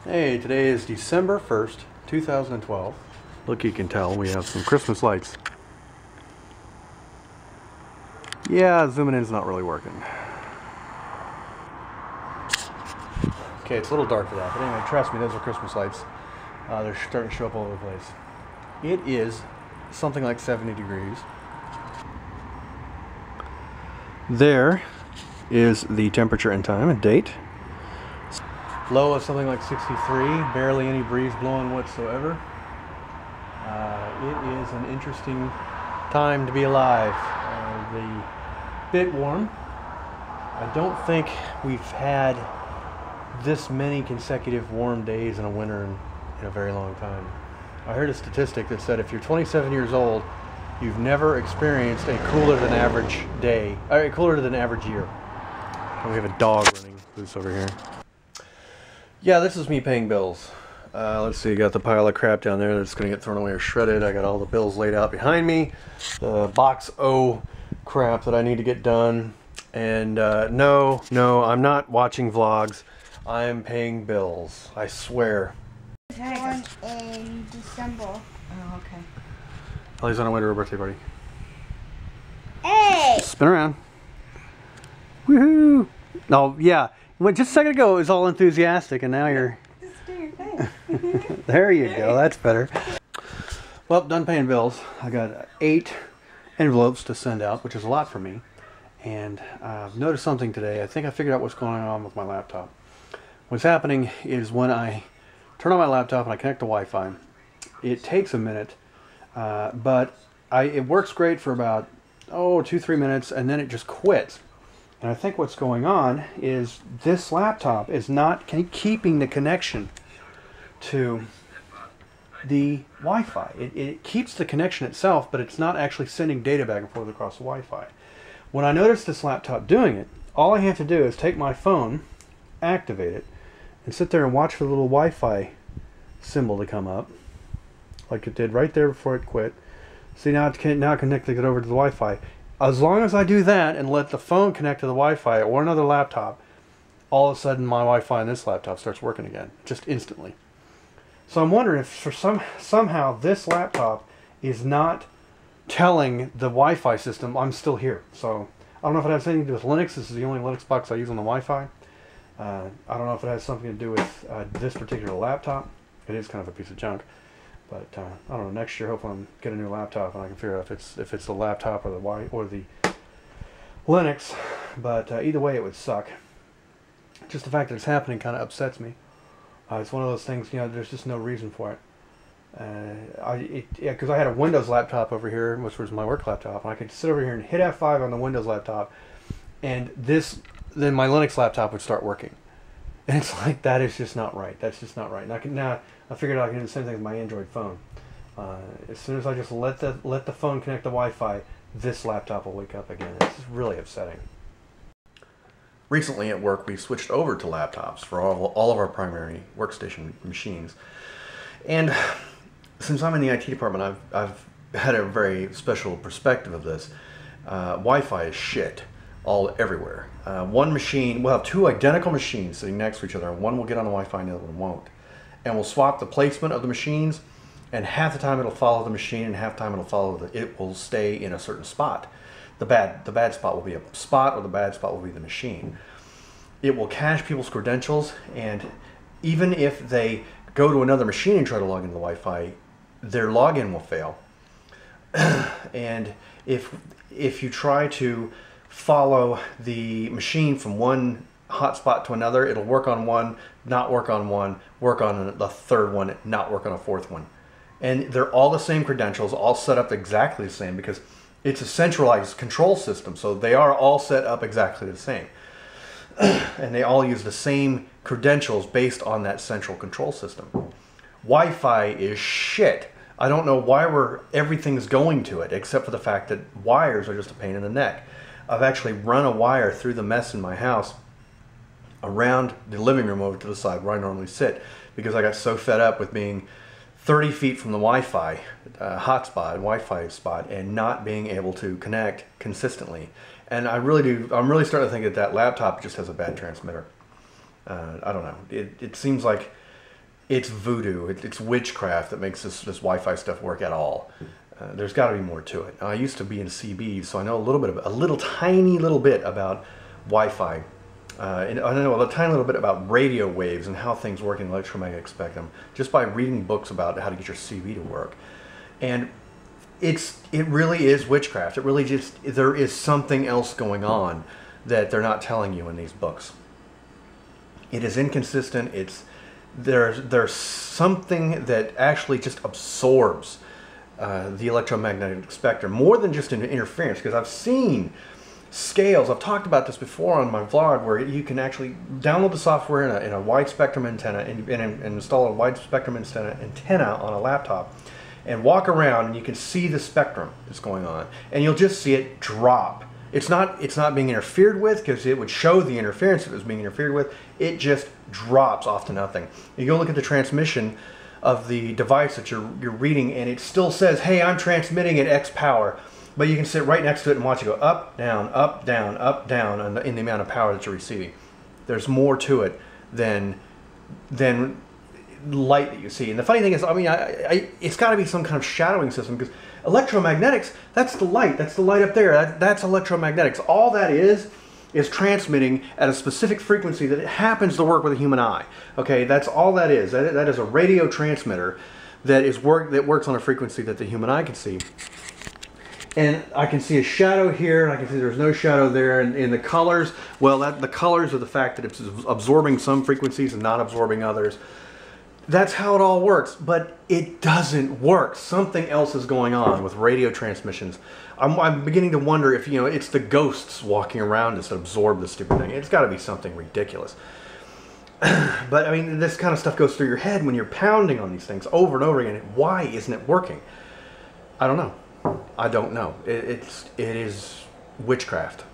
Hey, today is December 1st, 2012. Look, you can tell we have some Christmas lights. Yeah, zooming in is not really working. Okay, it's a little dark for that, but anyway, trust me, those are Christmas lights. They're starting to show up all over the place. It is something like 70 degrees. There is the temperature and time and date. Low of something like 63, barely any breeze blowing whatsoever. It is an interesting time to be alive. The bit warm. I don't think we've had this many consecutive warm days in a winter in a very long time. I heard a statistic that said if you're 27 years old, you've never experienced a cooler than average day, or cooler than average year. And we have a dog running loose over here. Yeah, this is me paying bills. Let's see, got the pile of crap down there that's going to get thrown away or shredded. I got all the bills laid out behind me. The box O crap that I need to get done. And no, I'm not watching vlogs. I'm paying bills. I swear. Born in December. Oh, okay. Ellie's on her way to her birthday party. Hey! Spin around. Woohoo! Oh, yeah. Well, just a second ago it was all enthusiastic, and now you're... Just do your thing. There you go. That's better. Well, done paying bills. I got 8 envelopes to send out, which is a lot for me. And I've noticed something today. I think I figured out what's going on with my laptop. What's happening is when I turn on my laptop and I connect to Wi-Fi, it takes a minute, but it works great for about 2-3 minutes, and then it just quits. And I think what's going on is this laptop is not keeping the connection to the Wi-Fi. It keeps the connection itself, but it's not actually sending data back and forth across the Wi-Fi. When I noticed this laptop doing it, all I have to do is take my phone, activate it, and sit there and watch for the little Wi-Fi symbol to come up, like it did right there before it quit. See, now it's connecting it over to the Wi-Fi. As long as I do that and let the phone connect to the Wi-Fi or another laptop, all of a sudden my Wi-Fi in this laptop starts working again, just instantly. So I'm wondering if for somehow this laptop is not telling the Wi-Fi system I'm still here. So I don't know if it has anything to do with Linux. This is the only Linux box I use on the Wi-Fi. I don't know if it has something to do with this particular laptop. It is kind of a piece of junk. But I don't know. Next year, hopefully, I'll get a new laptop and I can figure out if it's the laptop or the Linux. But either way, it would suck. Just the fact that it's happening kind of upsets me. It's one of those things. There's just no reason for it. Because I had a Windows laptop over here, which was my work laptop, and I could sit over here and hit F5 on the Windows laptop, and then my Linux laptop would start working. And it's like, that is just not right. That's just not right. And I figured out I can do the same thing with my Android phone. As soon as I just let the phone connect to Wi-Fi, this laptop will wake up again. It's just really upsetting. Recently at work, we switched over to laptops for all of our primary workstation machines. And since I'm in the IT department, I've had a very special perspective of this. Wi-Fi is shit everywhere. One machine, we'll have 2 identical machines sitting next to each other, and one will get on the Wi-Fi and the other one won't. And we'll swap the placement of the machines, and half the time it'll follow the machine, and half the time it will stay in a certain spot. The bad spot will be a spot, or the bad spot will be the machine. It will cache people's credentials, and even if they go to another machine and try to log into the Wi-Fi, their login will fail. And if you try to follow the machine from one hotspot to another, it'll work on one, not work on one, work on the third one, not work on a fourth one. And they're all the same credentials, all set up exactly the same, because it's a centralized control system, so they are all set up exactly the same. And they all use the same credentials based on that central control system. Wi-Fi is shit. I don't know why everything's going to it, except for the fact that wires are just a pain in the neck. I've actually run a wire through the mess in my house around the living room over to the side where I normally sit, because I got so fed up with being 30 feet from the Wi-Fi Wi-Fi spot, and not being able to connect consistently. And I'm really starting to think that laptop just has a bad transmitter. I don't know. It seems like it's voodoo. It's witchcraft that makes this Wi-Fi stuff work at all. There's got to be more to it. I used to be in CB, so I know a tiny little bit about Wi-Fi. And I know a tiny little bit about radio waves and how things work in the electromagnetic spectrum just by reading books about how to get your CB to work. And it really is witchcraft. It really there is something else going on that they're not telling you in these books. It is inconsistent. There's something that actually just absorbs the electromagnetic spectrum more than just an interference, because I've seen scales. I've talked about this before on my vlog, where you can actually download the software in a wide spectrum antenna and install a wide spectrum antenna on a laptop and walk around, and you can see the spectrum that's going on, and you'll just see it drop. It's not being interfered with, because it would show the interference if it was being interfered with. It just drops off to nothing. You go look at the transmission of the device that you're reading, and it still says, hey, I'm transmitting at X power. But you can sit right next to it and watch it go up, down, up, down, up, down in the amount of power that you're receiving. There's more to it than light that you see. And the funny thing is, I mean, it's got to be some kind of shadowing system, because electromagnetics, that's the light up there. That's electromagnetics. All that is transmitting at a specific frequency that it happens to work with a human eye. Okay, that's all that is. That is a radio transmitter that works on a frequency that the human eye can see. And I can see a shadow here, and I can see there's no shadow there. And in the colors, well, the colors are the fact that it's absorbing some frequencies and not absorbing others. That's how it all works, but it doesn't work. Something else is going on with radio transmissions. I'm beginning to wonder if, it's the ghosts walking around us that absorb this stupid thing. It's got to be something ridiculous. But I mean, this kind of stuff goes through your head when you're pounding on these things over and over again. Why isn't it working? I don't know. I don't know. It is witchcraft.